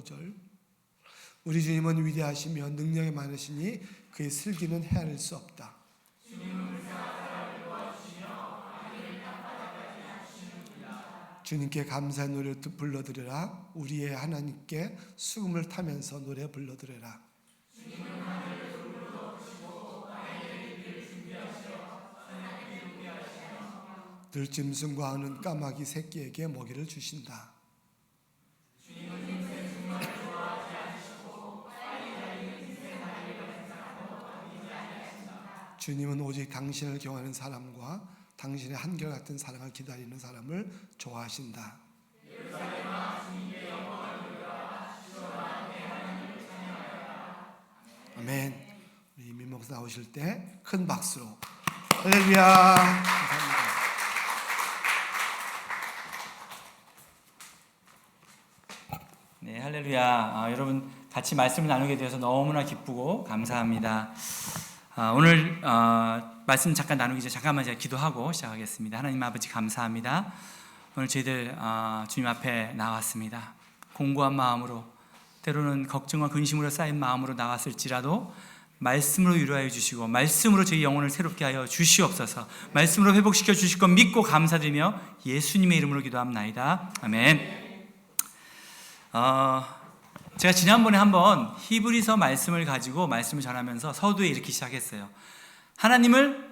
5절. 우리 주님은 위대하시며 능력이 많으시니 그의 슬기는 헤아릴 수 없다. 주님께 감사의 노래 불러드려라. 우리의 하나님께 수금을 타면서 노래 불러드려라. 들짐승과 하는 까마귀 새끼에게 먹이를 주신다. 주님은 오직 당신을 경외하는 사람과 당신의 한결같은 사랑을 기다리는 사람을 좋아하신다. 아멘. 우리 민목사 나오실 때 큰 박수로 할렐루야. 감사합니다. 네, 할렐루야. 여러분 같이 말씀을 나누게 되어서 너무나 기쁘고 감사합니다. 오늘 말씀 잠깐 나누기 전에 잠깐만 제가 기도하고 시작하겠습니다. 하나님 아버지 감사합니다. 오늘 저희들 주님 앞에 나왔습니다. 공고한 마음으로, 때로는 걱정과 근심으로 쌓인 마음으로 나왔을지라도 말씀으로 위로하여 주시고 말씀으로 저희 영혼을 새롭게 하여 주시옵소서. 말씀으로 회복시켜 주실 것 믿고 감사드리며 예수님의 이름으로 기도합나이다. 아멘. 제가 지난번에 한번 히브리서 말씀을 가지고 말씀을 전하면서 서두에 이렇게 시작했어요. 하나님을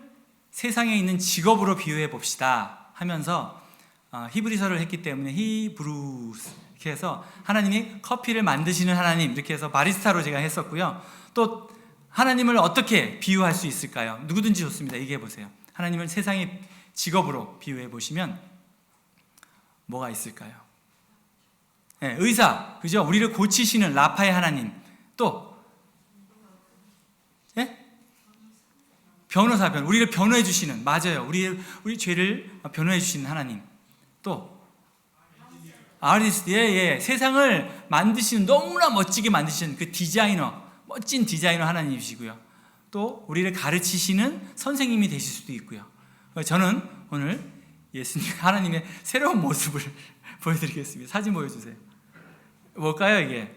세상에 있는 직업으로 비유해 봅시다 하면서 히브리서를 했기 때문에 히브루스 이렇게 해서 하나님이 커피를 만드시는 하나님 이렇게 해서 바리스타로 제가 했었고요. 또 하나님을 어떻게 비유할 수 있을까요? 누구든지 좋습니다. 얘기해 보세요. 하나님을 세상의 직업으로 비유해 보시면 뭐가 있을까요? 네, 의사, 그죠? 우리를 고치시는 라파의 하나님. 또, 네? 변호사, 우리를 변호해 주시는, 맞아요. 우리 죄를 변호해 주시는 하나님. 또, 아티스트, 예. 세상을 만드시는, 너무나 멋지게 만드시는 그 디자이너, 멋진 디자이너 하나님이시고요. 또, 우리를 가르치시는 선생님이 되실 수도 있고요. 저는 오늘 예수님, 하나님의 새로운 모습을 보여드리겠습니다. 사진 보여주세요. 뭘까요 이게?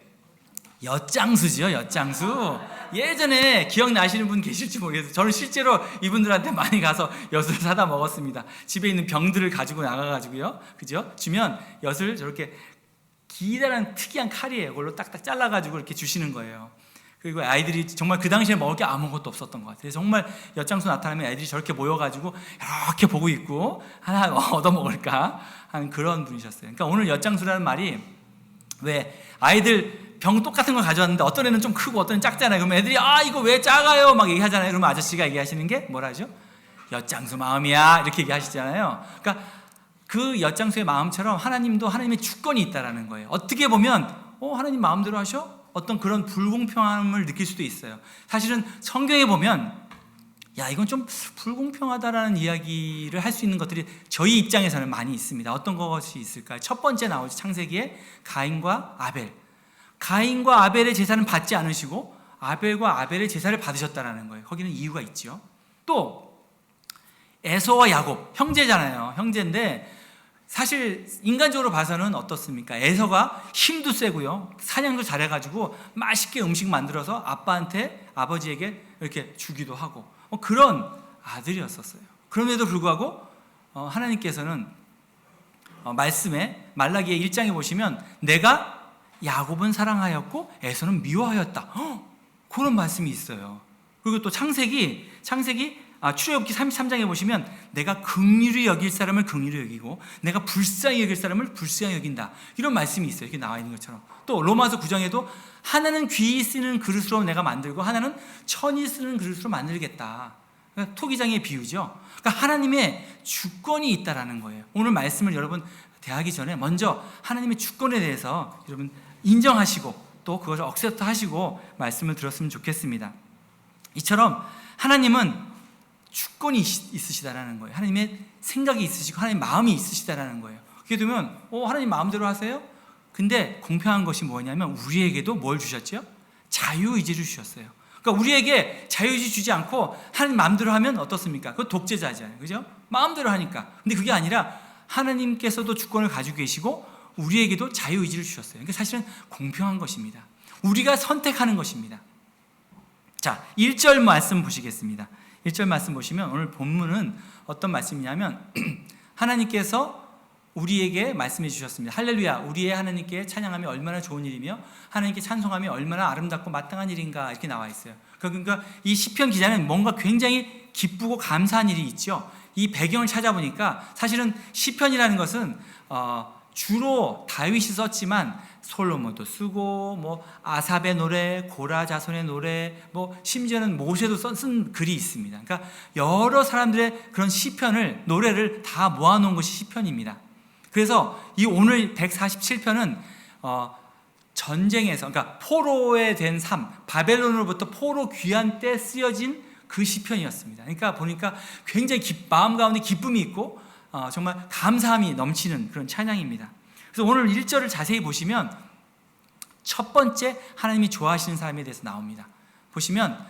엿장수죠. 엿장수. 예전에 기억나시는 분 계실지 모르겠어요. 저는 실제로 이분들한테 많이 가서 엿을 사다 먹었습니다. 집에 있는 병들을 가지고 나가가지고요, 그죠? 주면 엿을 저렇게 기다란 특이한 칼이에요. 그걸로 딱딱 잘라가지고 이렇게 주시는 거예요. 그리고 아이들이 정말 그 당시에 먹을 게 아무것도 없었던 것 같아요. 정말 엿장수 나타나면 애들이 저렇게 모여가지고 이렇게 보고 있고 하나 얻어 먹을까 하는 그런 분이셨어요. 그러니까 오늘 엿장수라는 말이, 왜 아이들 병 똑같은 걸 가져왔는데 어떤 애는 좀 크고 어떤 애는 작잖아요. 그러면 애들이 이거 왜 작아요? 막 얘기하잖아요. 그러면 아저씨가 얘기하시는 게 뭐라 하죠? 엿장수 마음이야 이렇게 얘기하시잖아요. 그러니까 그 엿장수의 마음처럼 하나님도 하나님의 주권이 있다라는 거예요. 어떻게 보면 하나님 마음대로 하셔? 어떤 그런 불공평함을 느낄 수도 있어요. 사실은 성경에 보면 이건 좀 불공평하다라는 이야기를 할 수 있는 것들이 저희 입장에서는 많이 있습니다. 어떤 것이 있을까요? 첫 번째 나오죠. 창세기에 가인과 아벨. 가인과 아벨의 제사는 받지 않으시고 아벨과 아벨의 제사를 받으셨다는 거예요. 거기는 이유가 있죠. 또 에서와 야곱, 형제잖아요. 형제인데 사실 인간적으로 봐서는 어떻습니까? 에서가 힘도 세고요, 사냥도 잘해가지고 맛있게 음식 만들어서 아버지에게 이렇게 주기도 하고 그런 아들이었었어요. 그럼에도 불구하고 하나님께서는 말씀에 말라기의 1장에 보시면 내가 야곱은 사랑하였고 에서는 미워하였다, 그런 말씀이 있어요. 그리고 또 창세기 출애굽기 33장에 보시면 내가 긍휼히 여길 사람을 긍휼히 여기고 내가 불쌍히 여길 사람을 불쌍히 여긴다, 이런 말씀이 있어요. 이렇게 나와 있는 것처럼. 또 로마서 9장에도 하나는 귀히 쓰는 그릇으로 내가 만들고 하나는 천이 쓰는 그릇으로 만들겠다. 그러니까 토기장의 비유죠. 그러니까 하나님의 주권이 있다라는 거예요. 오늘 말씀을 여러분 대하기 전에 먼저 하나님의 주권에 대해서 여러분 인정하시고 또 그것을 억셉트 하시고 말씀을 들었으면 좋겠습니다. 이처럼 하나님은 주권이 있으시다라는 거예요. 하나님의 생각이 있으시고 하나님 마음이 있으시다라는 거예요. 그렇게 되면 하나님 마음대로 하세요? 근데 공평한 것이 뭐냐면 우리에게도 뭘 주셨죠? 자유의지를 주셨어요. 그러니까 우리에게 자유의지 주지 않고 하나님 마음대로 하면 어떻습니까? 그거 독재자잖아요. 그죠? 마음대로 하니까. 근데 그게 아니라 하나님께서도 주권을 가지고 계시고 우리에게도 자유의지를 주셨어요. 그러니까 사실은 공평한 것입니다. 우리가 선택하는 것입니다. 자, 1절 말씀 보시겠습니다. 1절 말씀 보시면 오늘 본문은 어떤 말씀이냐면 하나님께서 우리에게 말씀해 주셨습니다. 할렐루야, 우리의 하나님께 찬양함이 얼마나 좋은 일이며 하나님께 찬송함이 얼마나 아름답고 마땅한 일인가, 이렇게 나와 있어요. 그러니까 이 시편 기자는 뭔가 굉장히 기쁘고 감사한 일이 있죠. 이 배경을 찾아보니까 사실은 시편이라는 것은 주로 다윗이 썼지만 솔로몬도 쓰고 뭐 아삽의 노래, 고라 자손의 노래, 뭐 심지어는 모세도 쓴 글이 있습니다. 그러니까 여러 사람들의 그런 시편을, 노래를 다 모아놓은 것이 시편입니다. 그래서 이 오늘 147편은 전쟁에서, 그러니까 포로에 된 삶, 바벨론으로부터 포로 귀환 때 쓰여진 그 시편이었습니다. 그러니까 보니까 굉장히 마음 가운데 기쁨이 있고 정말 감사함이 넘치는 그런 찬양입니다. 그래서 오늘 1절을 자세히 보시면 첫 번째 하나님이 좋아하시는 사람에 대해서 나옵니다. 보시면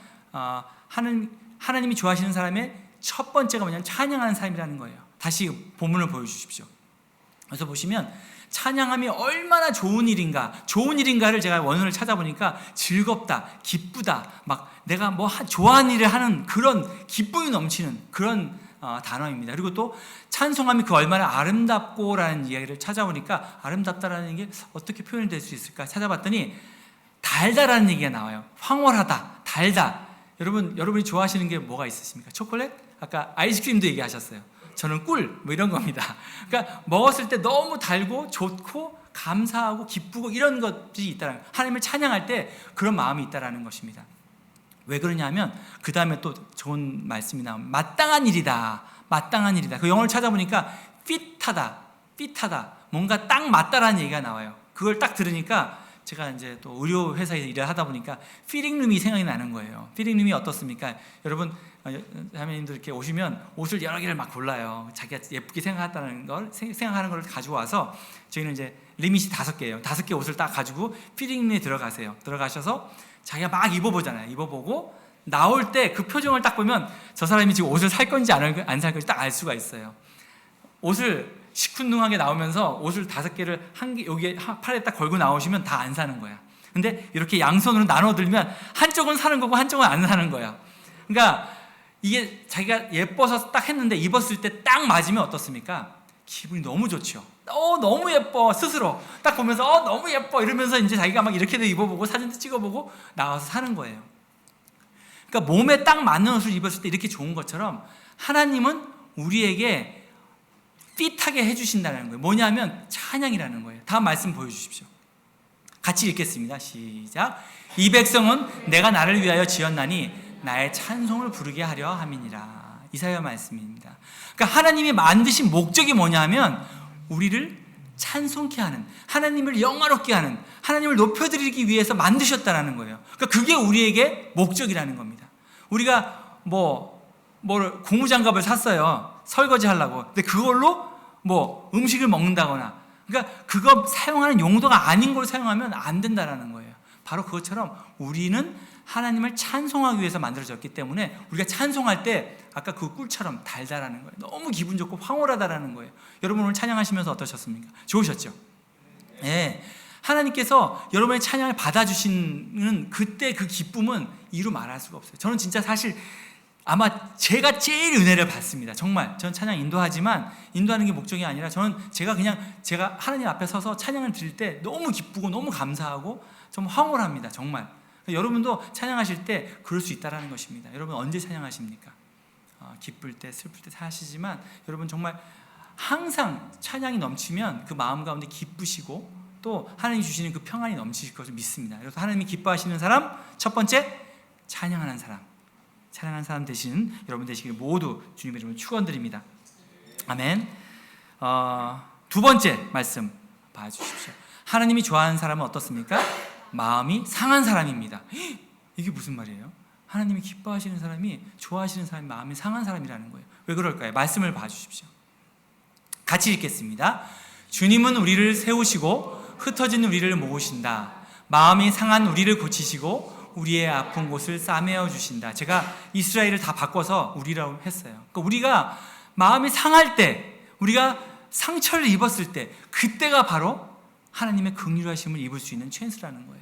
하나님이 좋아하시는 사람의 첫 번째가 뭐냐면 찬양하는 사람이라는 거예요. 다시 본문을 보여주십시오. 그래서 보시면 찬양함이 얼마나 좋은 일인가를 제가 원어를 찾아보니까 즐겁다, 기쁘다, 막 내가 뭐 좋아하는 일을 하는 그런 기쁨이 넘치는 그런 단어입니다. 그리고 또 찬송함이 그 얼마나 아름답고라는 이야기를 찾아보니까 아름답다라는 게 어떻게 표현이 될 수 있을까 찾아봤더니 달다라는 얘기가 나와요. 황홀하다, 달다. 여러분이 좋아하시는 게 뭐가 있으십니까? 초콜릿? 아까 아이스크림도 얘기하셨어요. 저는 꿀, 뭐 이런 겁니다. 그러니까 먹었을 때 너무 달고 좋고 감사하고 기쁘고 이런 것들이 있다는 거예요. 하나님을 찬양할 때 그런 마음이 있다는 것입니다. 왜 그러냐면 그 다음에 또 좋은 말씀이 나옵니다. 마땅한 일이다. 마땅한 일이다. 그 영어를 찾아보니까 핏하다. 뭔가 딱 맞다라는 얘기가 나와요. 그걸 딱 들으니까 제가 이제 또 의료 회사에서 일을 하다 보니까 피팅룸이 생각이 나는 거예요. 피팅룸이 어떻습니까? 여러분 자매님들 이렇게 오시면 옷을 여러 개를 막 골라요. 자기가 예쁘게 생각하는 걸 가지고 와서 저희는 이제 리밋이 5개예요. 5개 옷을 딱 가지고 피팅룸에 들어가셔서 자기가 막 입어보잖아요. 입어보고 나올 때 그 표정을 딱 보면 저 사람이 지금 옷을 살 건지 안 살 건지 딱 알 수가 있어요. 옷을 시큰둥하게 나오면서 옷을 5개를 여기에 팔에 딱 걸고 나오시면 다 안 사는 거야. 근데 이렇게 양손으로 나눠 들면 한쪽은 사는 거고 한쪽은 안 사는 거야. 그러니까 이게 자기가 예뻐서 딱 했는데 입었을 때 딱 맞으면 어떻습니까? 기분이 너무 좋죠. 너무 예뻐. 스스로 딱 보면서 너무 예뻐 이러면서 이제 자기가 막 이렇게도 입어보고 사진도 찍어보고 나와서 사는 거예요. 그러니까 몸에 딱 맞는 옷을 입었을 때 이렇게 좋은 것처럼 하나님은 우리에게 핏하게 해주신다는 거예요. 뭐냐면 찬양이라는 거예요. 다음 말씀 보여주십시오. 같이 읽겠습니다. 시작. 이 백성은 내가 나를 위하여 지었나니 나의 찬송을 부르게 하려 함이니라. 이사야 말씀입니다. 그러니까 하나님이 만드신 목적이 뭐냐면 우리를 찬송케 하는, 하나님을 영화롭게 하는, 하나님을 높여드리기 위해서 만드셨다는 거예요. 그러니까 그게 우리에게 목적이라는 겁니다. 우리가 고무장갑을 샀어요. 설거지 하려고. 근데 그걸로 음식을 먹는다거나, 그러니까 그거 사용하는 용도가 아닌 걸 사용하면 안 된다는 거예요. 바로 그것처럼 우리는 하나님을 찬송하기 위해서 만들어졌기 때문에 우리가 찬송할 때 아까 그 꿀처럼 달달하는 거예요. 너무 기분 좋고 황홀하다라는 거예요. 여러분 오늘 찬양하시면서 어떠셨습니까? 좋으셨죠? 네. 하나님께서 여러분의 찬양을 받아주시는 그때 그 기쁨은 이루 말할 수가 없어요. 저는 진짜 사실 아마 제가 제일 은혜를 받습니다. 정말 저는 찬양 인도하지만 인도하는 게 목적이 아니라 제가 하나님 앞에 서서 찬양을 드릴 때 너무 기쁘고 너무 감사하고 좀 황홀합니다. 정말. 여러분도 찬양하실 때 그럴 수 있다는 것입니다. 여러분 언제 찬양하십니까? 기쁠 때 슬플 때 하시지만 여러분 정말 항상 찬양이 넘치면 그 마음 가운데 기쁘시고 또 하나님이 주시는 그 평안이 넘치실 것을 믿습니다. 그래서 하나님이 기뻐하시는 사람 첫 번째 찬양하는 사람 되시는 여러분 되시길 모두 주님의 이름으로 축원드립니다. 아멘. 두 번째 말씀 봐주십시오. 하나님이 좋아하는 사람은 어떻습니까? 마음이 상한 사람입니다. 이게 무슨 말이에요? 하나님이 기뻐하시는 사람이, 좋아하시는 사람이 마음이 상한 사람이라는 거예요. 왜 그럴까요? 말씀을 봐주십시오. 같이 읽겠습니다. 주님은 우리를 세우시고 흩어진 우리를 모으신다. 마음이 상한 우리를 고치시고 우리의 아픈 곳을 싸매어 주신다. 제가 이스라엘을 다 바꿔서 우리라고 했어요. 그러니까 우리가 마음이 상할 때, 우리가 상처를 입었을 때, 그때가 바로 하나님의 긍휼하심을 입을 수 있는 찬스라는 거예요.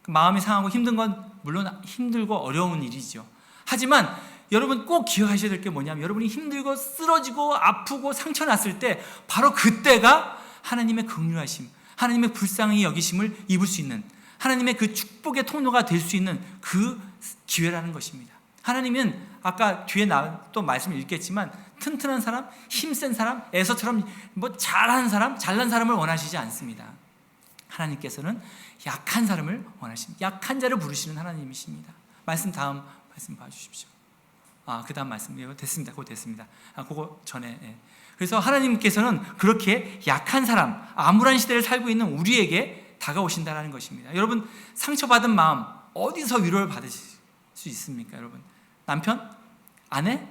마음이 상하고 힘든 건 물론 힘들고 어려운 일이죠. 하지만 여러분 꼭 기억하셔야 될 게 뭐냐면, 여러분이 힘들고 쓰러지고 아프고 상처 났을 때 바로 그때가 하나님의 긍휼하심, 하나님의 불쌍히 여기심을 입을 수 있는, 하나님의 그 축복의 통로가 될 수 있는 그 기회라는 것입니다. 하나님은 아까 뒤에 또 말씀을 읽겠지만 튼튼한 사람, 힘센 사람, 에서처럼 뭐 잘한 사람, 잘난 사람을 원하시지 않습니다. 하나님께서는 약한 사람을 원하십니다. 약한 자를 부르시는 하나님이십니다. 다음 말씀 봐주십시오. 그 다음 말씀 이거 됐습니다. 그거 됐습니다. 그거 전에. 예. 그래서 하나님께서는 그렇게 약한 사람, 암울한 시대를 살고 있는 우리에게 다가오신다는 것입니다. 여러분, 상처받은 마음 어디서 위로를 받으실 수 있습니까? 여러분, 남편? 아내?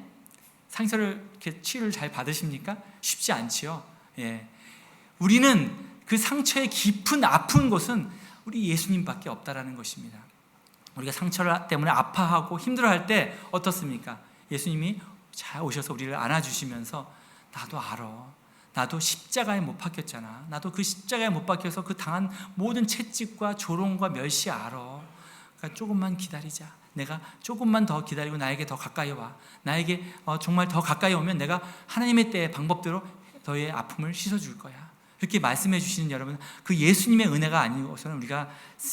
상처를 이렇게 치유를 잘 받으십니까? 쉽지 않지요. 예. 우리는 그 상처의 깊은 아픈 곳은 우리 예수님밖에 없다라는 것입니다. 우리가 상처 때문에 아파하고 힘들어할 때 어떻습니까? 예수님이 잘 오셔서 우리를 안아주시면서 나도 알아. 나도 십자가에 못 박혔잖아. 나도 그 십자가에 못 박혀서 그 당한 모든 채찍과 조롱과 멸시 알아. 그러니까 조금만 기다리자. 내가 조금만 더 기다리고 나에게 더 가까이 와. 나에게 정말 더 가까이 오면 내가 하나님의 때의 방법대로 너의 아픔을 씻어줄 거야. 이렇게 말씀해 주시는 여러분, 그 예수님의 은혜가 아니고서는 우리가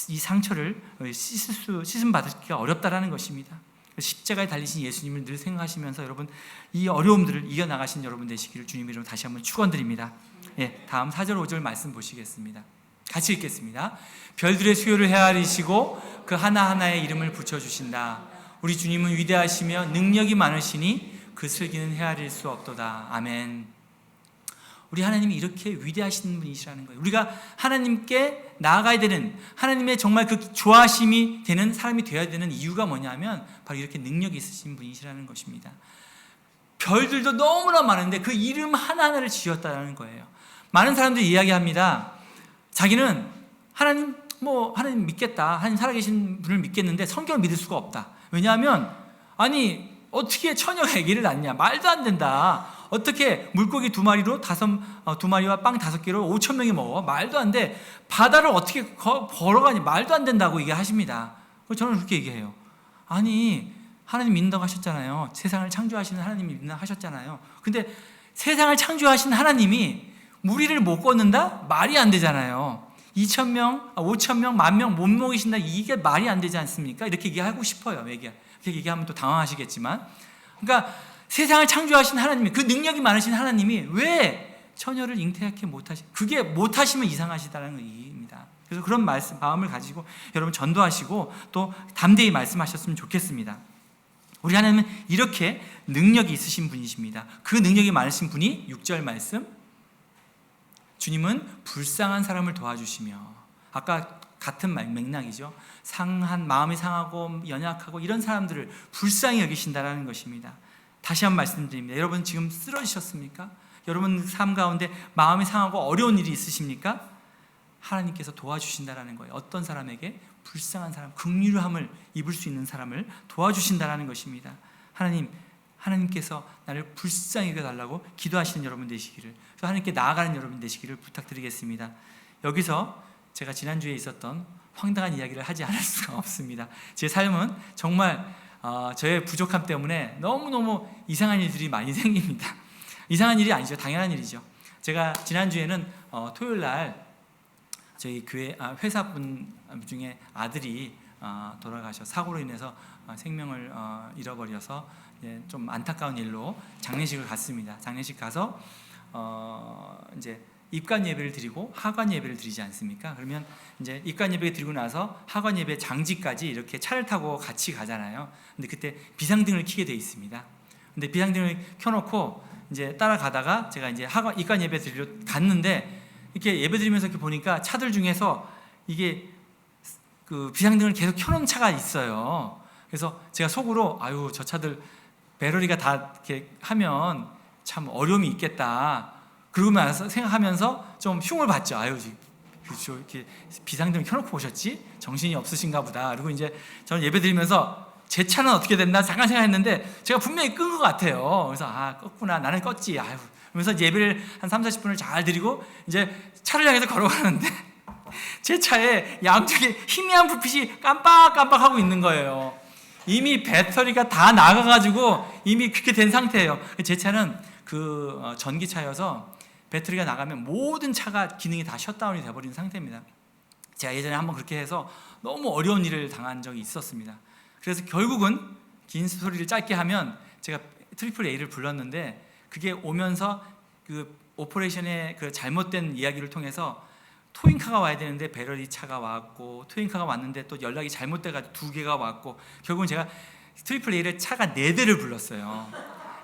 이 상처를 씻음 받기가 어렵다라는 것입니다. 십자가에 달리신 예수님을 늘 생각하시면서 여러분, 이 어려움들을 이겨나가신 여러분 되시기를 주님 이름으로 다시 한번 축원드립니다. 예, 다음 4절 5절 말씀 보시겠습니다. 같이 읽겠습니다. 별들의 수요를 헤아리시고 그 하나하나의 이름을 붙여주신다. 우리 주님은 위대하시며 능력이 많으시니 그 슬기는 헤아릴 수 없도다. 아멘. 우리 하나님이 이렇게 위대하신 분이시라는 거예요. 우리가 하나님께 나아가야 되는, 하나님의 정말 그 좋아하심이 되는 사람이 되어야 되는 이유가 뭐냐면 바로 이렇게 능력이 있으신 분이시라는 것입니다. 별들도 너무나 많은데 그 이름 하나하나를 지었다는 거예요. 많은 사람들이 이야기합니다. 자기는 하나님 믿겠다, 하나님 살아계신 분을 믿겠는데 성경을 믿을 수가 없다. 왜냐하면 아니 어떻게 처녀가 아기를 낳냐, 말도 안 된다. 어떻게 물고기 2마리로 2마리와 빵 5개로 5,000명이 먹어? 말도 안 돼. 바다를 어떻게 걸어가니? 말도 안 된다고 얘기하십니다. 저는 그렇게 얘기해요. 아니 하나님 믿는다고 하셨잖아요. 세상을 창조하시는 하나님이 믿는다고 하셨잖아요. 근데 세상을 창조하신 하나님이 무리를 못 걷는다? 말이 안 되잖아요. 2,000명, 5,000명, 10,000명 못 먹이신다? 이게 말이 안 되지 않습니까? 이렇게 얘기하고 싶어요. 그렇게 얘기하면 또 당황하시겠지만, 그러니까 세상을 창조하신 하나님이, 그 능력이 많으신 하나님이 왜 처녀를 잉태하게 못하시? 그게 못하시면 이상하시다는 의미입니다. 그래서 그런 마음을 가지고 여러분 전도하시고 또 담대히 말씀하셨으면 좋겠습니다. 우리 하나님은 이렇게 능력이 있으신 분이십니다. 그 능력이 많으신 분이 6절 말씀, 주님은 불쌍한 사람을 도와주시며, 아까 같은 맥락이죠. 상한 마음이 상하고 연약하고 이런 사람들을 불쌍히 여기신다라는 것입니다. 다시 한번 말씀드립니다. 여러분 지금 쓰러지셨습니까? 여러분 삶 가운데 마음이 상하고 어려운 일이 있으십니까? 하나님께서 도와주신다라는 거예요. 어떤 사람에게? 불쌍한 사람, 긍휼함을 입을 수 있는 사람을 도와주신다라는 것입니다. 하나님께서 나를 불쌍히 여겨달라고 기도하시는 여러분 되시기를, 그래서 하나님께 나아가는 여러분 되시기를 부탁드리겠습니다. 여기서 제가 지난주에 있었던 황당한 이야기를 하지 않을 수가 없습니다. 제 삶은 정말 저의 부족함 때문에 너무너무 이상한 일들이 많이 생깁니다. 이상한 일이 아니죠. 당연한 일이죠. 제가 지난주에는 토요일 날 저희 교회 회사분 중에 아들이 돌아가셔 사고로 인해서 생명을 잃어버려서 좀 안타까운 일로 장례식을 갔습니다. 장례식 가서 이제 입관 예배를 드리고 하관 예배를 드리지 않습니까? 그러면 이제 입관 예배 드리고 나서 하관 예배 장지까지 이렇게 차를 타고 같이 가잖아요. 근데 그때 비상등을 켜게 돼 있습니다. 근데 비상등을 켜놓고 이제 따라가다가 제가 이제 입관 예배 드리러 갔는데, 이렇게 예배 드리면서 이렇게 보니까 차들 중에서 이게 그 비상등을 계속 켜놓은 차가 있어요. 그래서 제가 속으로 아유 저 차들 배터리가 다 이렇게 하면 참 어려움이 있겠다. 그러면서 생각하면서 좀 흉을 봤죠. 아유 이렇게 비상등을 켜놓고 오셨지? 정신이 없으신가 보다. 그리고 이제 저는 예배 드리면서 제 차는 어떻게 됐나 잠깐 생각했는데 제가 분명히 끈 것 같아요. 그래서 껐구나. 나는 껐지. 아유. 그러면서 예배를 한 3-40분을 잘 드리고 이제 차를 향해서 걸어가는데 제 차에 양쪽에 희미한 불빛이 깜빡깜빡하고 있는 거예요. 이미 배터리가 다 나가가지고 이미 그렇게 된 상태예요. 제 차는 전기차여서 배터리가 나가면 모든 차가 기능이 다 셧다운이 돼버린 상태입니다. 제가 예전에 한번 그렇게 해서 너무 어려운 일을 당한 적이 있었습니다. 그래서 결국은 긴 스토리를 짧게 하면 제가 트리플 A를 불렀는데 그게 오면서 그 오퍼레이션의 그 잘못된 이야기를 통해서 토잉카가 와야 되는데 배럴이 차가 왔고, 토잉카가 왔는데 또 연락이 잘못돼가지고 2개가 왔고, 결국은 제가 트리플 A를 차가 4대를 불렀어요.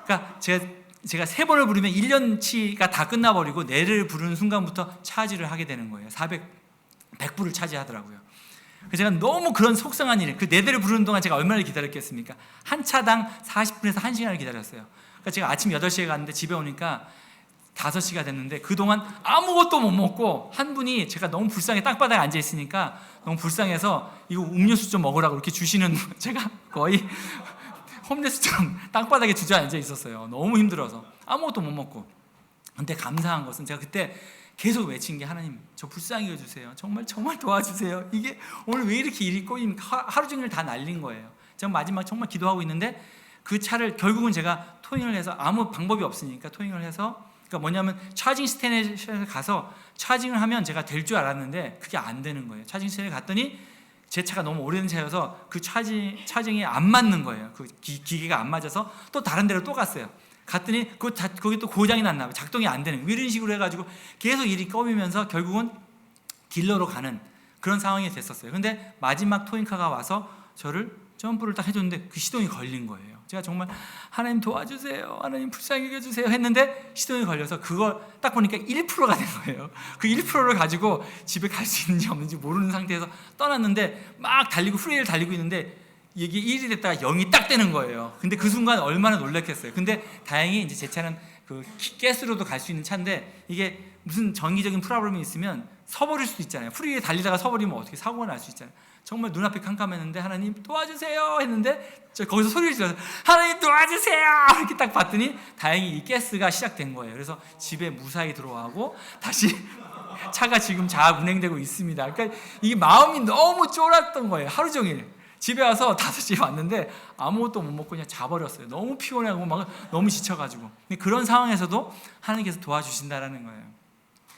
그러니까 제가 3번을 부르면 1년치가 다 끝나버리고 4대를 부르는 순간부터 차지를 하게 되는 거예요. 100불을 차지하더라고요. 그래서 제가 너무 그런 속상한 일, 그 4대를 부르는 동안 제가 얼마나 기다렸겠습니까? 한 차당 40분에서 1시간을 기다렸어요. 그러니까 제가 아침 8시에 갔는데 집에 오니까 5시가 됐는데 그동안 아무것도 못 먹고, 한 분이 제가 너무 불쌍해 땅바닥에 앉아 있으니까 너무 불쌍해서 이거 음료수 좀 먹으라고 이렇게 주시는, 제가 거의 홈레스처럼 땅바닥에 주저앉아 있었어요. 너무 힘들어서 아무것도 못 먹고. 근데 감사한 것은 제가 그때 계속 외친 게, 하나님 저 불쌍히 여주세요. 정말 도와주세요. 이게 오늘 왜 이렇게 일이 꼬입니까? 하루 종일 다 날린 거예요. 제가 마지막 정말 기도하고 있는데 그 차를 결국은 제가 토잉을 해서, 아무 방법이 없으니까 토잉을 해서, 그러니까 뭐냐면 차징 스테이션에 가서 차징을 하면 제가 될 줄 알았는데 그게 안 되는 거예요. 차징 스테이션에 갔더니 제 차가 너무 오래된 차여서 그 차징이 안 맞는 거예요. 그 기계가 안 맞아서 또 다른 데로 또 갔어요. 갔더니 거기 또 고장이 났나 봐요. 작동이 안 되는, 이런 식으로 해가지고 계속 일이 꼬이면서 결국은 딜러로 가는 그런 상황이 됐었어요. 근데 마지막 토잉카가 와서 저를 점프를 딱 해줬는데 그 시동이 걸린 거예요. 제가 정말 하나님 도와주세요, 하나님 불쌍히 여겨주세요 했는데 시동이 걸려서 그걸 딱 보니까 1%가 된 거예요. 그 1%를 가지고 집에 갈 수 있는지 없는지 모르는 상태에서 떠났는데 막 달리고 프레이를 달리고 있는데 이게 1이 됐다가 0이 딱 되는 거예요. 근데 그 순간 얼마나 놀랐겠어요. 근데 다행히 이제 제 차는 그 가스로도 갈 수 있는 차인데, 이게 무슨 정기적인 프로블럼이 있으면 서버릴 수도 있잖아요. 프리에 달리다가 서버리면 어떻게 사고가 날 수 있잖아요. 정말 눈앞이 캄캄했는데 하나님 도와주세요 했는데 저 거기서 소리를 질러서 하나님 도와주세요 이렇게 딱 봤더니 다행히 이 가스가 시작된 거예요. 그래서 집에 무사히 들어가고 다시 차가 지금 잘 운행되고 있습니다. 그러니까 이게 마음이 너무 쫄았던 거예요. 하루 종일 집에 와서 5시에 왔는데 아무것도 못 먹고 그냥 자버렸어요. 너무 피곤하고 막 너무 지쳐가지고. 근데 그런 상황에서도 하나님께서 도와주신다라는 거예요.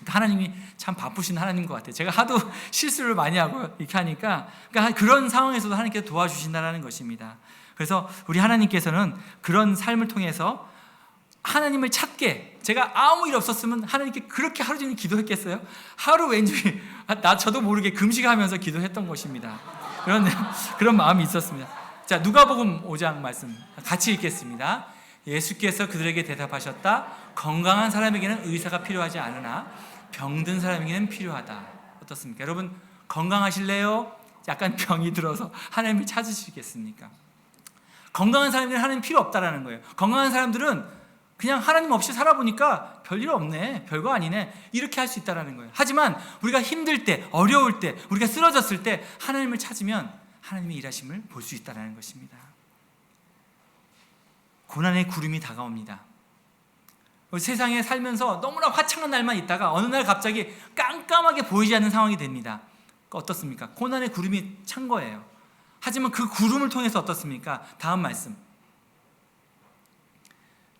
하나님이 참 바쁘신 하나님인 것 같아요. 제가 하도 실수를 많이 하고 이렇게 하니까, 그러니까 그런 상황에서도 하나님께서 도와주신다라는 것입니다. 그래서 우리 하나님께서는 그런 삶을 통해서 하나님을 찾게, 제가 아무 일 없었으면 하나님께 그렇게 하루 종일 기도했겠어요? 하루 왠지 저도 모르게 금식하면서 기도했던 것입니다. 그런 마음이 있었습니다. 자, 누가복음 5장 말씀 같이 읽겠습니다. 예수께서 그들에게 대답하셨다. 건강한 사람에게는 의사가 필요하지 않으나 병든 사람에게는 필요하다. 어떻습니까? 여러분 건강하실래요? 약간 병이 들어서 하나님을 찾으시겠습니까? 건강한 사람들은 하나님 필요 없다라는 거예요. 건강한 사람들은 그냥 하나님 없이 살아보니까 별일 없네, 별거 아니네, 이렇게 할 수 있다라는 거예요. 하지만 우리가 힘들 때, 어려울 때, 우리가 쓰러졌을 때 하나님을 찾으면 하나님의 일하심을 볼 수 있다라는 것입니다. 고난의 구름이 다가옵니다. 세상에 살면서 너무나 화창한 날만 있다가 어느 날 갑자기 깜깜하게 보이지 않는 상황이 됩니다. 어떻습니까? 고난의 구름이 찬 거예요. 하지만 그 구름을 통해서 어떻습니까? 다음 말씀,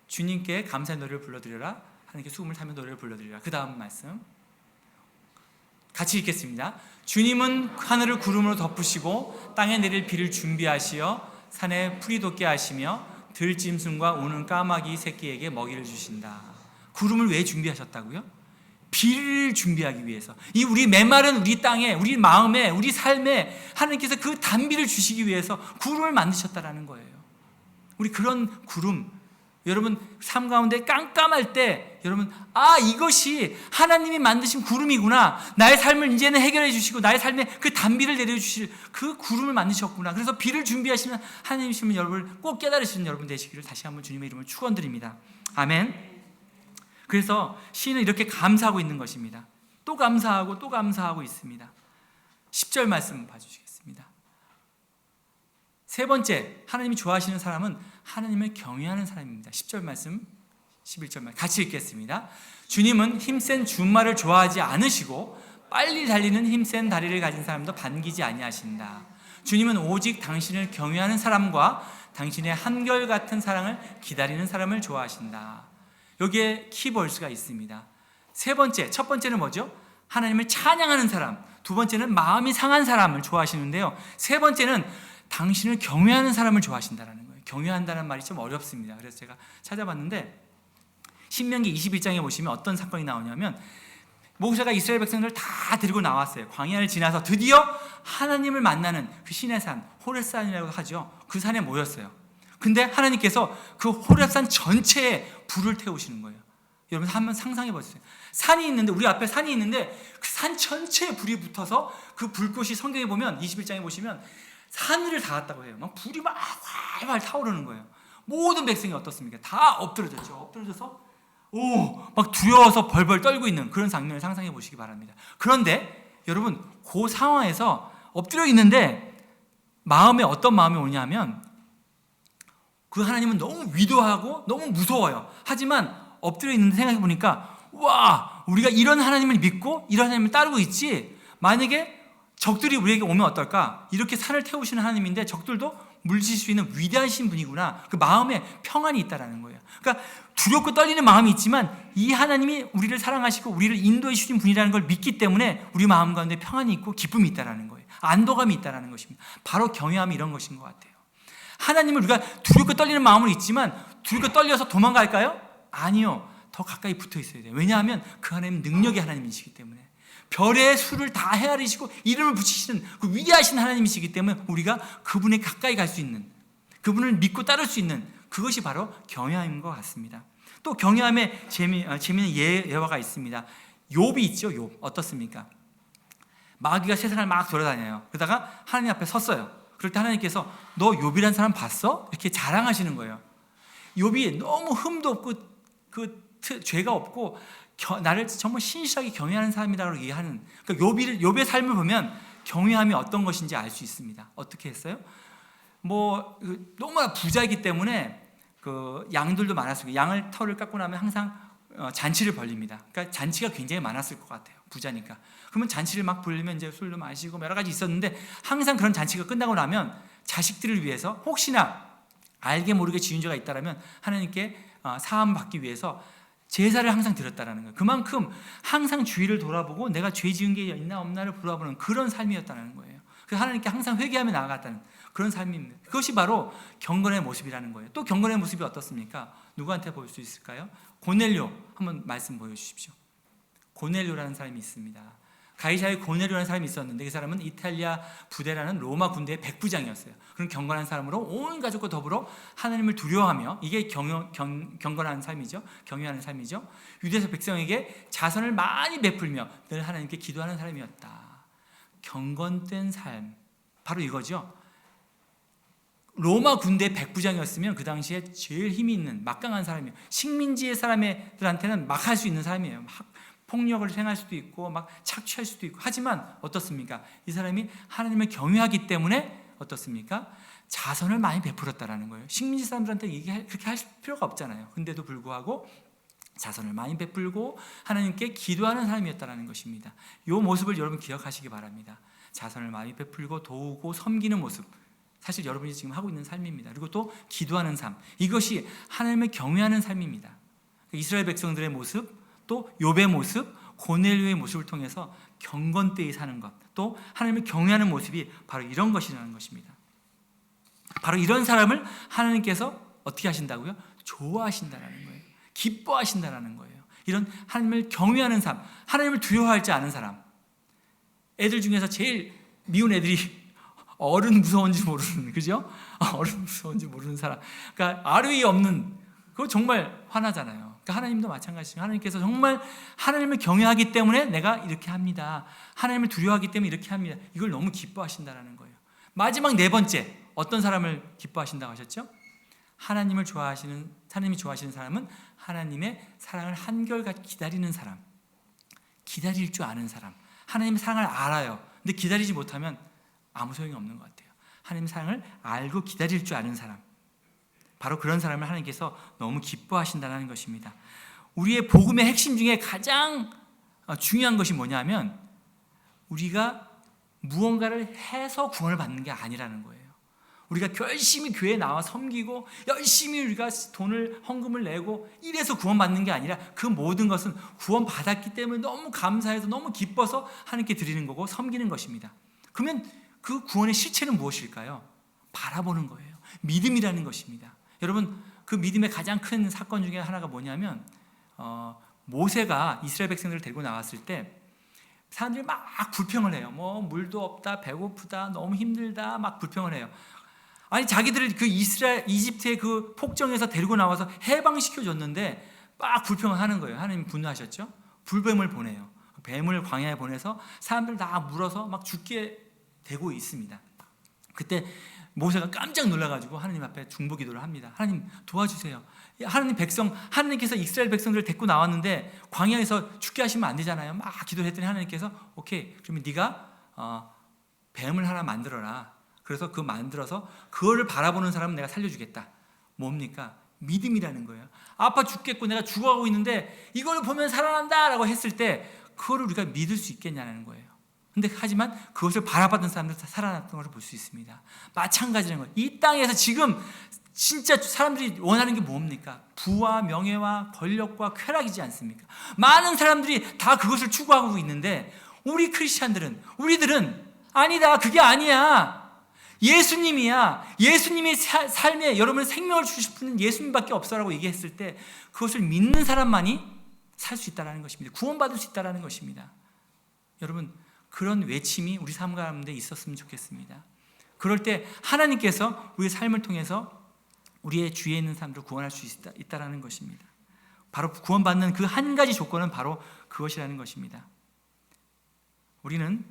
주님께 감사의 노래를 불러드려라. 하나님께 수금을 타며 노래를 불러드리라. 그 다음 말씀 같이 읽겠습니다. 주님은 하늘을 구름으로 덮으시고 땅에 내릴 비를 준비하시어 산에 풀이 돋게 하시며 들짐승과 우는 까마귀 새끼에게 먹이를 주신다. 구름을 왜 준비하셨다고요? 비를 준비하기 위해서. 이 우리 메마른 우리 땅에, 우리 마음에, 우리 삶에 하나님께서 그 단비를 주시기 위해서 구름을 만드셨다라는 거예요. 우리 그런 구름, 여러분 삶 가운데 깜깜할 때 여러분, 이것이 하나님이 만드신 구름이구나. 나의 삶을 이제는 해결해 주시고 나의 삶에 그 단비를 내려주실 그 구름을 만드셨구나. 그래서 비를 준비하시는 하나님이시면 여러분을 꼭 깨달으시는 여러분 되시기를 다시 한번 주님의 이름으로 축원드립니다. 아멘. 그래서 시인은 이렇게 감사하고 있는 것입니다. 또 감사하고 또 감사하고 있습니다. 10절 말씀 봐주시겠습니다. 세 번째, 하나님이 좋아하시는 사람은 하나님을 경외하는 사람입니다. 10절 말씀, 11절 말씀 같이 읽겠습니다. 주님은 힘센 준말을 좋아하지 않으시고 빨리 달리는 힘센 다리를 가진 사람도 반기지 아니하신다. 주님은 오직 당신을 경외하는 사람과 당신의 한결같은 사랑을 기다리는 사람을 좋아하신다. 여기에 키벌스가 있습니다. 세 번째, 첫 번째는 뭐죠? 하나님을 찬양하는 사람. 두 번째는 마음이 상한 사람을 좋아하시는데요. 세 번째는 당신을 경외하는 사람을 좋아하신다는 거예요. 경외한다는 말이 좀 어렵습니다. 그래서 제가 찾아봤는데 신명기 21장에 보시면 어떤 사건이 나오냐면 모세가 이스라엘 백성들을 다 데리고 나왔어요. 광야를 지나서 드디어 하나님을 만나는 그 신의 산 호렙산이라고 하죠. 그 산에 모였어요. 근데 하나님께서 그 호렙산 전체에 불을 태우시는 거예요. 여러분 한번 상상해 보세요. 산이 있는데, 우리 앞에 산이 있는데 그 산 전체에 불이 붙어서 그 불꽃이 성경에 보면 21장에 보시면 하늘을 닿았다고 해요. 막 불이 막 활활 타오르는 거예요. 모든 백성이 어떻습니까? 다 엎드려졌죠. 엎드려져서 막 두려워서 벌벌 떨고 있는 그런 장면을 상상해 보시기 바랍니다. 그런데 여러분 그 상황에서 엎드려 있는데 마음에 어떤 마음이 오냐면 그 하나님은 너무 위대하고 너무 무서워요. 하지만 엎드려 있는데 생각해 보니까 와, 우리가 이런 하나님을 믿고 이런 하나님을 따르고 있지, 만약에 적들이 우리에게 오면 어떨까? 이렇게 산을 태우시는 하나님인데 적들도 물리칠 수 있는 위대하신 분이구나. 그 마음에 평안이 있다라는 거예요. 그러니까 두렵고 떨리는 마음이 있지만 이 하나님이 우리를 사랑하시고 우리를 인도해 주신 분이라는 걸 믿기 때문에 우리 마음 가운데 평안이 있고 기쁨이 있다라는 거예요. 안도감이 있다라는 것입니다. 바로 경외함이 이런 것인 것 같아요. 하나님을 우리가 두렵고 떨리는 마음은 있지만 두렵고 떨려서 도망갈까요? 아니요. 더 가까이 붙어 있어야 돼요. 왜냐하면 그 하나님은 능력의 하나님이시기 때문에, 별의 수를 다 헤아리시고 이름을 붙이시는 그 위대하신 하나님이시기 때문에 우리가 그분에 가까이 갈 수 있는, 그분을 믿고 따를 수 있는 그것이 바로 경외함인 것 같습니다. 또 경외함에 재미있는 예화가 있습니다. 욥이 있죠. 욥 어떻습니까? 마귀가 세상을 막 돌아다녀요. 그러다가 하나님 앞에 섰어요. 그럴 때 하나님께서 너 욥이란 사람 봤어? 이렇게 자랑하시는 거예요. 욥이 너무 흠도 없고 죄가 없고 나를 정말 신실하게 경외하는 사람이라고 얘기하는, 그러니까 욥의 삶을 보면 경외함이 어떤 것인지 알 수 있습니다. 어떻게 했어요? 너무나 부자이기 때문에 그 양들도 많았어요. 양을 털을 깎고 나면 항상 잔치를 벌립니다. 그러니까 잔치가 굉장히 많았을 것 같아요. 부자니까. 그러면 잔치를 막 벌리면 이제 술도 마시고 여러 가지 있었는데 항상 그런 잔치가 끝나고 나면 자식들을 위해서 혹시나 알게 모르게 지은 죄가 있다라면 하나님께 사함 받기 위해서 제사를 항상 드렸다라는 거예요. 그만큼 항상 주위를 돌아보고 내가 죄 지은 게 있나 없나를 돌아보는 그런 삶이었다는 거예요. 그래서 하나님께 항상 회개하며 나아갔다는 그런 삶입니다. 그것이 바로 경건의 모습이라는 거예요. 또 경건의 모습이 어떻습니까? 누구한테 볼 수 있을까요? 고넬료 한번 말씀 보여주십시오. 고넬료라는 사람이 있습니다. 가이사의 고넬료라는 사람이 있었는데 그 사람은 이탈리아 부대라는 로마 군대의 백부장이었어요. 그런 경건한 사람으로 온 가족과 더불어 하나님을 두려워하며, 이게 경건한 삶이죠. 경외하는 삶이죠. 유대서 백성에게 자선을 많이 베풀며 늘 하나님께 기도하는 사람이었다. 경건된 삶, 바로 이거죠. 로마 군대 백부장이었으면 그 당시에 제일 힘이 있는 막강한 사람이에요. 식민지의 사람들한테는 막 할 수 있는 사람이에요. 막 폭력을 행할 수도 있고 막 착취할 수도 있고. 하지만 어떻습니까? 이 사람이 하나님을 경외하기 때문에 어떻습니까? 자선을 많이 베풀었다라는 거예요. 식민지 사람들한테 그렇게 할 필요가 없잖아요. 근데도 불구하고 자선을 많이 베풀고 하나님께 기도하는 사람이었다라는 것입니다. 이 모습을 여러분 기억하시기 바랍니다. 자선을 많이 베풀고 도우고 섬기는 모습, 사실 여러분이 지금 하고 있는 삶입니다. 그리고 또 기도하는 삶, 이것이 하나님을 경외하는 삶입니다. 이스라엘 백성들의 모습, 또 욥의 모습, 고넬료의 모습을 통해서 경건되이 사는 것, 또 하나님을 경외하는 모습이 바로 이런 것이라는 것입니다. 바로 이런 사람을 하나님께서 어떻게 하신다고요? 좋아하신다라는 거예요. 기뻐하신다라는 거예요. 이런 하나님을 경외하는 삶, 하나님을 두려워하지 않은 사람. 애들 중에서 제일 미운 애들이 어른 무서운지 모르는, 그죠? 어른 무서운지 모르는 사람. 그러니까 아뢰이 없는, 그거 정말 화나잖아요. 그러니까 하나님도 마찬가지죠. 하나님께서 정말 하나님을 경외하기 때문에 내가 이렇게 합니다. 하나님을 두려워하기 때문에 이렇게 합니다. 이걸 너무 기뻐하신다라는 거예요. 마지막 네 번째, 어떤 사람을 기뻐하신다고 하셨죠? 하나님이 좋아하시는 사람은 하나님의 사랑을 한결같이 기다리는 사람, 기다릴 줄 아는 사람. 하나님의 사랑을 알아요. 근데 기다리지 못하면 아무 소용이 없는 것 같아요. 하나님 사랑을 알고 기다릴 줄 아는 사람, 바로 그런 사람을 하나님께서 너무 기뻐하신다는 것입니다. 우리의 복음의 핵심 중에 가장 중요한 것이 뭐냐면 우리가 무언가를 해서 구원을 받는 게 아니라는 거예요. 우리가 열심히 교회에 나와 섬기고 열심히 우리가 돈을 헌금을 내고 이래서 구원받는 게 아니라 그 모든 것은 구원받았기 때문에 너무 감사해서 너무 기뻐서 하나님께 드리는 거고 섬기는 것입니다. 그러면 그 구원의 실체는 무엇일까요? 바라보는 거예요. 믿음이라는 것입니다. 여러분, 그 믿음의 가장 큰 사건 중에 하나가 뭐냐면 모세가 이스라엘 백성들을 데리고 나왔을 때 사람들이 막 불평을 해요. 뭐 물도 없다, 배고프다, 너무 힘들다, 막 불평을 해요. 아니 자기들을 그 이집트의 그 폭정에서 데리고 나와서 해방시켜 줬는데 막 불평을 하는 거예요. 하나님 분노하셨죠? 불뱀을 보내요. 뱀을 광야에 보내서 사람들 다 물어서 막 죽게 되고 있습니다. 그때 모세가 깜짝 놀라가지고 하나님 앞에 중보기도를 합니다. 하나님 도와주세요. 하나님께서 이스라엘 백성들을 데리고 나왔는데 광야에서 죽게 하시면 안 되잖아요. 막 기도를 했더니 하나님께서 오케이, 그러면 네가 뱀을 하나 만들어라. 그래서 만들어서 그거를 바라보는 사람은 내가 살려주겠다. 뭡니까? 믿음이라는 거예요. 아파 죽겠고 내가 죽어가고 있는데 이걸 보면 살아난다라고 했을 때 그거를 우리가 믿을 수 있겠냐는 거예요. 근데 하지만 그것을 바라봤던 사람들 다 살아났던 것을 볼 수 있습니다. 마찬가지라는 거예요. 이 땅에서 지금 진짜 사람들이 원하는 게 뭡니까? 부와 명예와 권력과 쾌락이지 않습니까? 많은 사람들이 다 그것을 추구하고 있는데 우리 크리스찬들은, 우리들은 아니다, 그게 아니야. 예수님이야. 예수님이 삶에 여러분의 생명을 주실 분은 예수님밖에 없어라고 얘기했을 때 그것을 믿는 사람만이 살 수 있다는 것입니다. 구원받을 수 있다는 것입니다. 여러분, 그런 외침이 우리 삶 가운데 있었으면 좋겠습니다. 그럴 때 하나님께서 우리의 삶을 통해서 우리의 주위에 있는 사람들을 구원할 수 있다는 것입니다. 바로 구원받는 그 한 가지 조건은 바로 그것이라는 것입니다. 우리는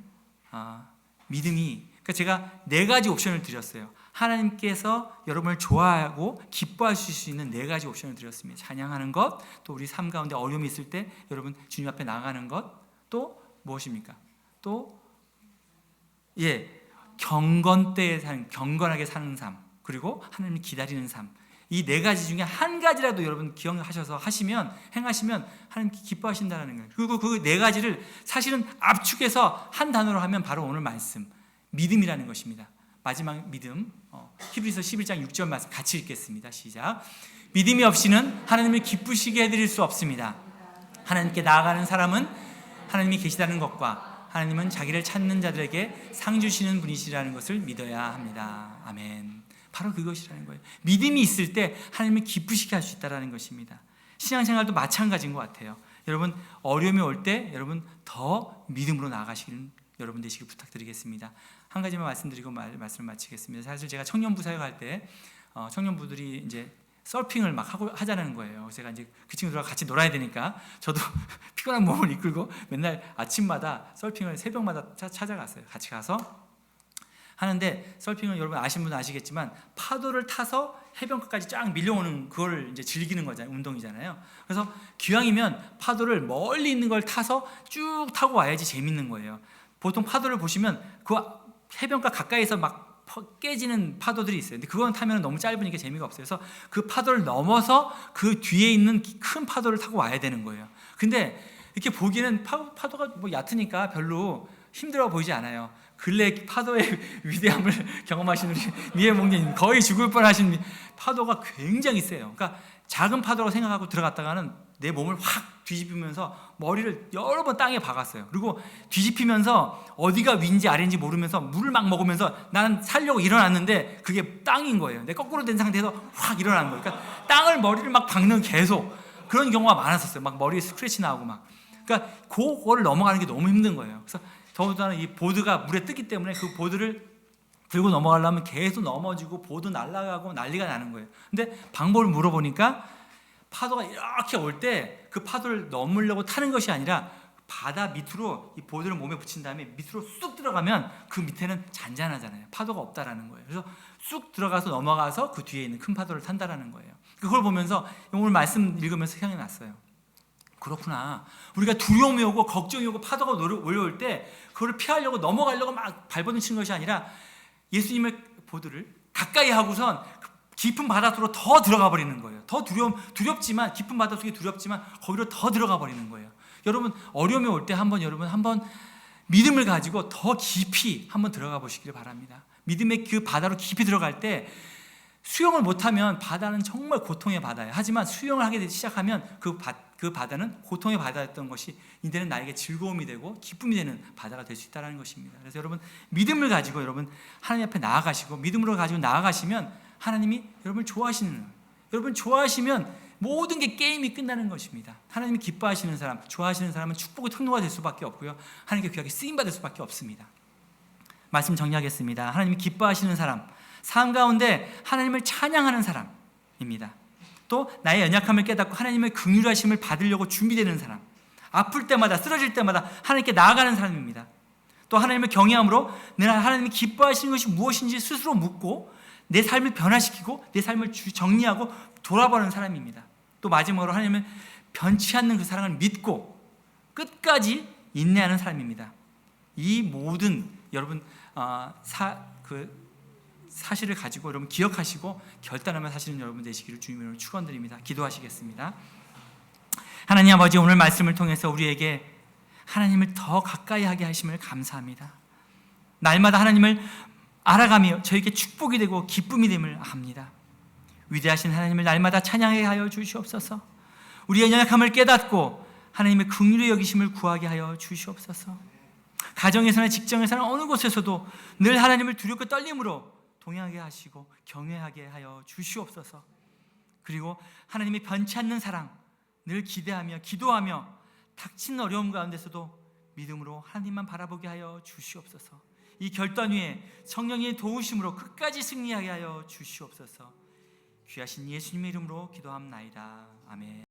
믿음이, 그러니까 제가 4가지 옵션을 드렸어요. 하나님께서 여러분을 좋아하고 기뻐하실 수 있는 4가지 옵션을 드렸습니다. 찬양하는 것, 또 우리 삶 가운데 어려움이 있을 때 여러분 주님 앞에 나가는 것, 또 무엇입니까? 또 경건하게 사는 삶, 그리고 하나님을 기다리는 삶. 이 4가지 중에 한 가지라도 여러분 기억하셔서 행하시면 하나님 기뻐하신다는 거예요. 그리고 그 4가지를 사실은 압축해서 한 단어로 하면 바로 오늘 말씀, 믿음이라는 것입니다. 마지막 믿음, 히브리서 11장 6절 말씀 같이 읽겠습니다. 시작. 믿음이 없이는 하나님을 기쁘시게 해드릴 수 없습니다. 하나님께 나아가는 사람은 하나님이 계시다는 것과 하나님은 자기를 찾는 자들에게 상 주시는 분이시라는 것을 믿어야 합니다. 아멘. 바로 그것이라는 거예요. 믿음이 있을 때 하나님을 기쁘시게 할 수 있다는 것입니다. 신앙생활도 마찬가지인 것 같아요. 여러분, 어려움이 올 때 여러분 더 믿음으로 나아가시는 여러분 되시길 부탁드리겠습니다. 한 가지만 말씀드리고 말씀을 마치겠습니다. 사실 제가 청년부 사역할 때 청년부들이 이제 서핑을 막 하자는 거예요. 제가 이제 그 친구들과 같이 놀아야 되니까 저도 피곤한 몸을 이끌고 맨날 아침마다 서핑을 새벽마다 찾아갔어요. 같이 가서 하는데, 서핑은 여러분 아시는 분은 아시겠지만 파도를 타서 해변가까지 쫙 밀려오는 그걸 이제 즐기는 거잖아요. 운동이잖아요. 그래서 기왕이면 파도를 멀리 있는 걸 타서 쭉 타고 와야지 재밌는 거예요. 보통 파도를 보시면 그 해변가 가까이서 막 깨지는 파도들이 있어요. 근데 그건 타면 너무 짧으니까 재미가 없어요. 그래서 그 파도를 넘어서 그 뒤에 있는 큰 파도를 타고 와야 되는 거예요. 근데 이렇게 보기에는 파도가 뭐 얕으니까 별로 힘들어 보이지 않아요. 근래 파도의 위대함을 경험하신 우리 미애 목님, 거의 죽을 뻔하신 파도가 굉장히 세요. 그러니까 작은 파도라고 생각하고 들어갔다가는 내 몸을 확 뒤집으면서 머리를 여러 번 땅에 박았어요. 그리고 뒤집히면서 어디가 위인지 아래인지 모르면서 물을 막 먹으면서 나는 살려고 일어났는데 그게 땅인 거예요. 내 거꾸로 된 상태에서 확 일어나는 거예요. 그러니까 땅을 머리를 막 박는, 계속 그런 경우가 많았었어요. 막 머리에 스크래치 나오고 막. 그러니까 그거를 넘어가는 게 너무 힘든 거예요. 그래서 더군다나 이 보드가 물에 뜨기 때문에 그 보드를 들고 넘어가려면 계속 넘어지고 보드 날아가고 난리가 나는 거예요. 근데 방법을 물어보니까 파도가 이렇게 올 때 그 파도를 넘으려고 타는 것이 아니라 바다 밑으로 이 보드를 몸에 붙인 다음에 밑으로 쑥 들어가면 그 밑에는 잔잔하잖아요. 파도가 없다라는 거예요. 그래서 쑥 들어가서 넘어가서 그 뒤에 있는 큰 파도를 탄다라는 거예요. 그걸 보면서 오늘 말씀 읽으면서 생각이 났어요. 그렇구나. 우리가 두려움이 오고 걱정이 오고 파도가 올라올 때 그거를 피하려고 넘어가려고 막 발버둥 치는 것이 아니라 예수님을 보드를 가까이 하고선 깊은 바닷속으로 더 들어가 버리는 거예요. 더 두렵지만, 깊은 바닷속이 두렵지만 거기로 더 들어가 버리는 거예요. 여러분, 어려움이 올 때 여러분 한번 믿음을 가지고 더 깊이 한번 들어가 보시길 바랍니다. 믿음의 그 바다로 깊이 들어갈 때 수영을 못하면 바다는 정말 고통의 바다예요. 하지만 수영을 하게 시작하면 그 바다는 고통의 바다였던 것이 이제는 나에게 즐거움이 되고 기쁨이 되는 바다가 될 수 있다는 것입니다. 그래서 여러분, 믿음을 가지고 여러분 하나님 앞에 나아가시고, 믿음으로 가지고 나아가시면 하나님이 여러분을 좋아하시는 거예요. 여러분 좋아하시면 모든 게 게임이 끝나는 것입니다. 하나님이 기뻐하시는 사람, 좋아하시는 사람은 축복의 통로가 될 수밖에 없고요, 하나님께 귀하게 쓰임받을 수밖에 없습니다. 말씀 정리하겠습니다. 하나님이 기뻐하시는 사람, 삶 가운데 하나님을 찬양하는 사람입니다. 또 나의 연약함을 깨닫고 하나님의 긍휼하심을 받으려고 준비되는 사람, 아플 때마다, 쓰러질 때마다 하나님께 나아가는 사람입니다. 또 하나님을 경외함으로 내가 하나님이 기뻐하시는 것이 무엇인지 스스로 묻고 내 삶을 변화시키고 내 삶을 정리하고 돌아보는 사람입니다. 또 마지막으로 하나님을 변치 않는 그 사랑을 믿고 끝까지 인내하는 사람입니다. 이 모든 여러분 사실을 가지고 여러분 기억하시고 결단하며 사시는 여러분 되시기를 주님으로 축원드립니다. 기도하시겠습니다. 하나님 아버지, 오늘 말씀을 통해서 우리에게 하나님을 더 가까이 하게 하심을 감사합니다. 날마다 하나님을 알아가며 저에게 축복이 되고 기쁨이 됨을 압니다. 위대하신 하나님을 날마다 찬양하게 하여 주시옵소서. 우리의 연약함을 깨닫고 하나님의 긍휼의 여기심을 구하게 하여 주시옵소서. 가정에서나 직장에서나 어느 곳에서도 늘 하나님을 두렵고 떨림으로 동행하게 하시고 경외하게 하여 주시옵소서. 그리고 하나님의 변치 않는 사랑 늘 기대하며 기도하며 닥친 어려움 가운데서도 믿음으로 하나님만 바라보게 하여 주시옵소서. 이 결단 위에 성령의 도우심으로 끝까지 승리하게 하여 주시옵소서. 귀하신 예수님의 이름으로 기도합나이다. 아멘.